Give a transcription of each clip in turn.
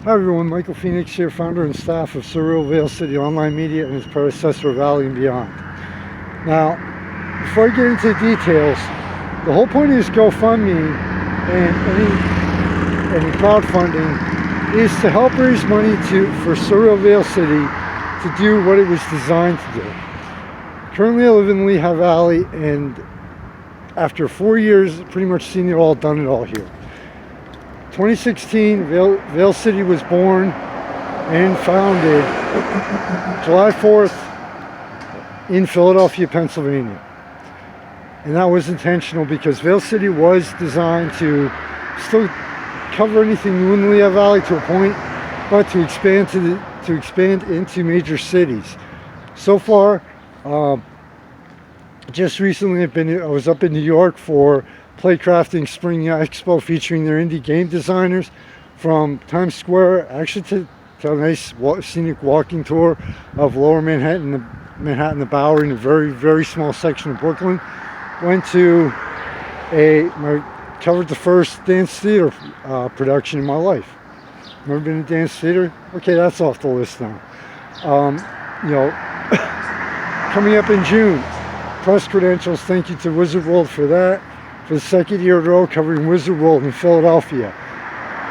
Hi everyone, Michael Phoenix here, founder and staff of Surreal ValeCity Online Media and its predecessor Valley and Beyond. Now, before I get into the details, the whole point of this GoFundMe and any crowdfunding is to help raise money for Surreal ValeCity to do what it was designed to do. Currently I live in Lehigh Valley, and after 4 years, pretty much seen it all, done it all here. 2016, ValeCity was born and founded July 4th in Philadelphia, Pennsylvania. And that was intentional because ValeCity was designed to still cover anything new in the Lehigh Valley to a point, but to expand into major cities. So far, just recently I was up in New York for Playcrafting Spring Expo, featuring their indie game designers from Times Square, actually to a nice scenic walking tour of Lower Manhattan, the Bowery, in a very, very small section of Brooklyn. Went to covered the first dance theater production in my life. Never been to dance theater? Okay, that's off the list now. Coming up in June, press credentials. Thank you to Wizard World for that. For the second year in a row, covering Wizard World in Philadelphia.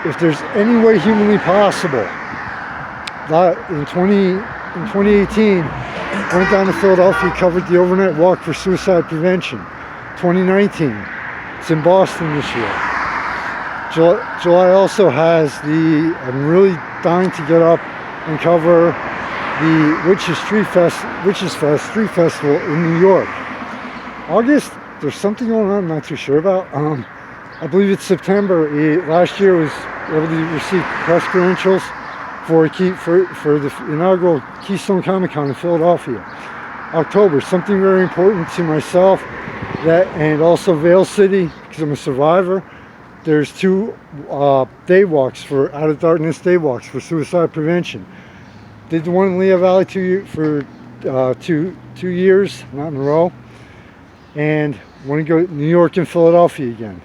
If there's any way humanly possible, in 2018, went down to Philadelphia, covered the overnight walk for suicide prevention. 2019, it's in Boston this year. July also has I'm really dying to get up and cover the Witches Fest Street Festival in New York. August, there's something going on I'm not too sure about. I believe it's September. Last year was able to receive press credentials for the inaugural Keystone Comic Con in Philadelphia. October, something very important to myself, and also ValeCity, because I'm a survivor. There's 2 day walks for Out of Darkness day walks for suicide prevention. Did the one in Lehigh Valley for two years, not in a row, and want to go to New York and Philadelphia again.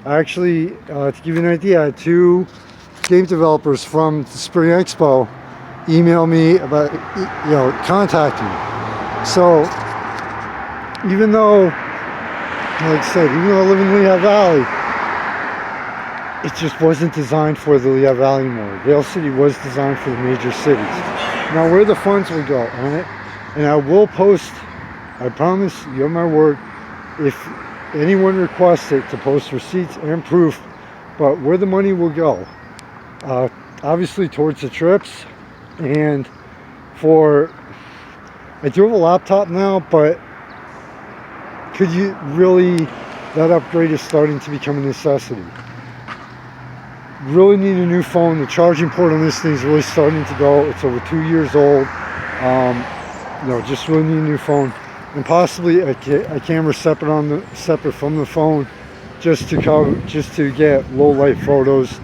Actually, to give you an idea, I had 2 game developers from the Spring Expo email me about, contact me. So, even though, like I said, even though I live in Lehigh Valley, it just wasn't designed for the Lehigh Valley anymore. ValeCity was designed for the major cities. Now, where the funds will go on it, and I will post, I promise, you have my word, if anyone requests it, to post receipts and proof, but where the money will go, obviously towards the trips, and I do have a laptop now, but that upgrade is starting to become a necessity. Really need a new phone. The charging port on this thing is really starting to go. It's over 2 years old. Just really need a new phone, and possibly a camera separate from the phone, just to get low light photos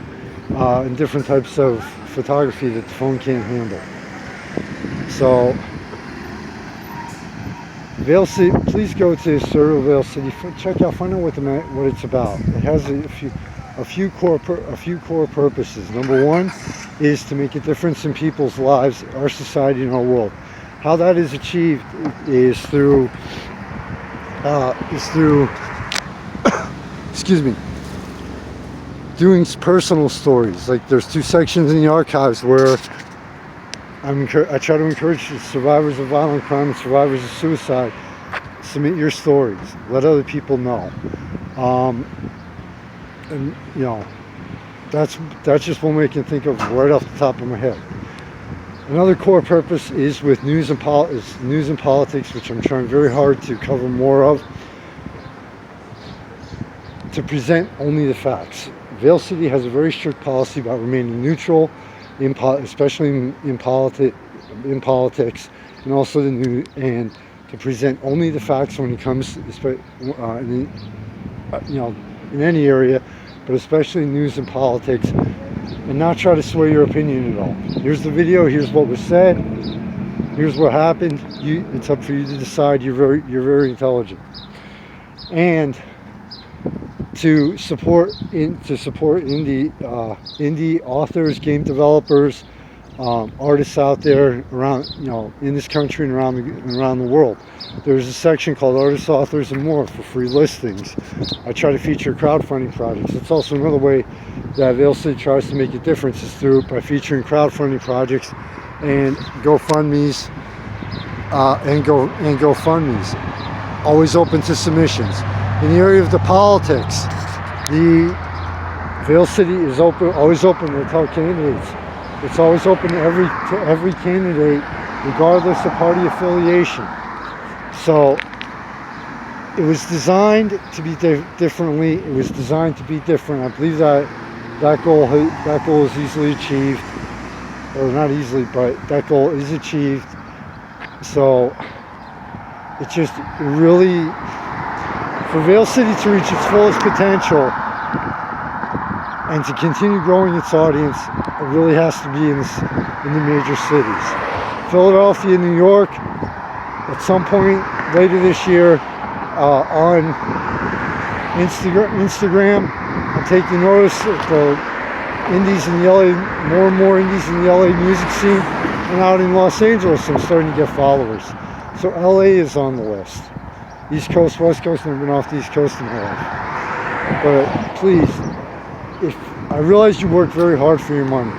and different types of photography that the phone can't handle. So, ValeCity, please go to Surreal ValeCity. Check out, find out what it's about. It has a few core purposes. Number one is to make a difference in people's lives, our society, and our world. How that is achieved is through excuse me, doing personal stories. Like, there's 2 sections in the archives where I try to encourage survivors of violent crime and survivors of suicide. Submit your stories. Let other people know. That's just one way I can think of right off the top of my head. Another core purpose is with news and politics, which I'm trying very hard to cover more of, to present only the facts. ValeCity has a very strict policy about remaining neutral, especially in politics, and also and to present only the facts when it comes, in any area, but especially news and politics, and not try to sway your opinion at all. Here's the video. Here's what was said. Here's what happened. It's up for you to decide. You're very intelligent. And to support indie authors, game developers, artists out there around, in this country and around the world. There's a section called Artists, Authors, and More for free listings. I try to feature crowdfunding projects. It's also another way that ValeCity tries to make a difference, is by featuring crowdfunding projects and GoFundMes and GoFundMes. Always open to submissions. In the area of the politics, the ValeCity is always open to tell candidates. It's always open to every candidate, regardless of party affiliation. So it was designed to be differently. It was designed to be different. I believe that goal is easily achieved, or not easily, but that goal is achieved. So it's just really, for ValeCity to reach its fullest potential and to continue growing its audience, it really has to be in the major cities. Philadelphia, New York, at some point later this year, on Instagram, I'm taking notice that the indies in the LA, more and more indies in the LA music scene, and out in Los Angeles, I'm starting to get followers. So LA is on the list. East Coast, West Coast, never been off the East Coast in my life. But please, if I realize you work very hard for your money,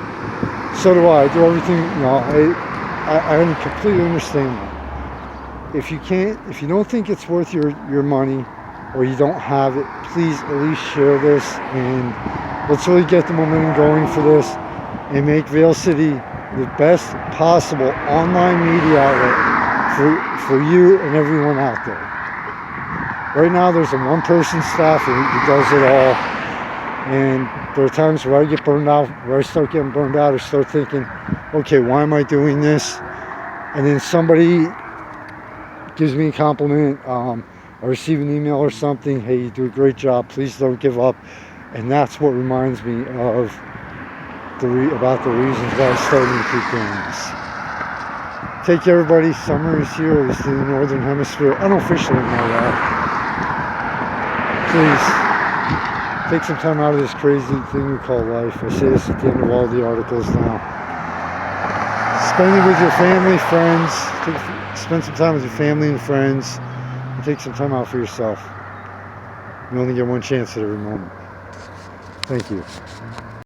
so do I. I do everything, I completely understand that. If you don't think it's worth your money, or you don't have it, please at least share this, and let's really get the momentum going for this, and make ValeCity the best possible online media outlet for you and everyone out there. Right now there's a one-person staff who does it all, and there are times where I get burned out, where I start getting burned out, or start thinking, okay, why am I doing this? And then somebody gives me a compliment, I receive an email or something, hey, you do a great job, please don't give up. And that's what reminds me of about the reasons why I'm starting to keep doing this. Take care, everybody. Summer is here, at least in the Northern Hemisphere. I don't officially know that. Please, take some time out of this crazy thing we call life. I say this at the end of all the articles now. Spend it with your family, friends. Spend some time with your family and friends. And take some time out for yourself. You only get one chance at every moment. Thank you.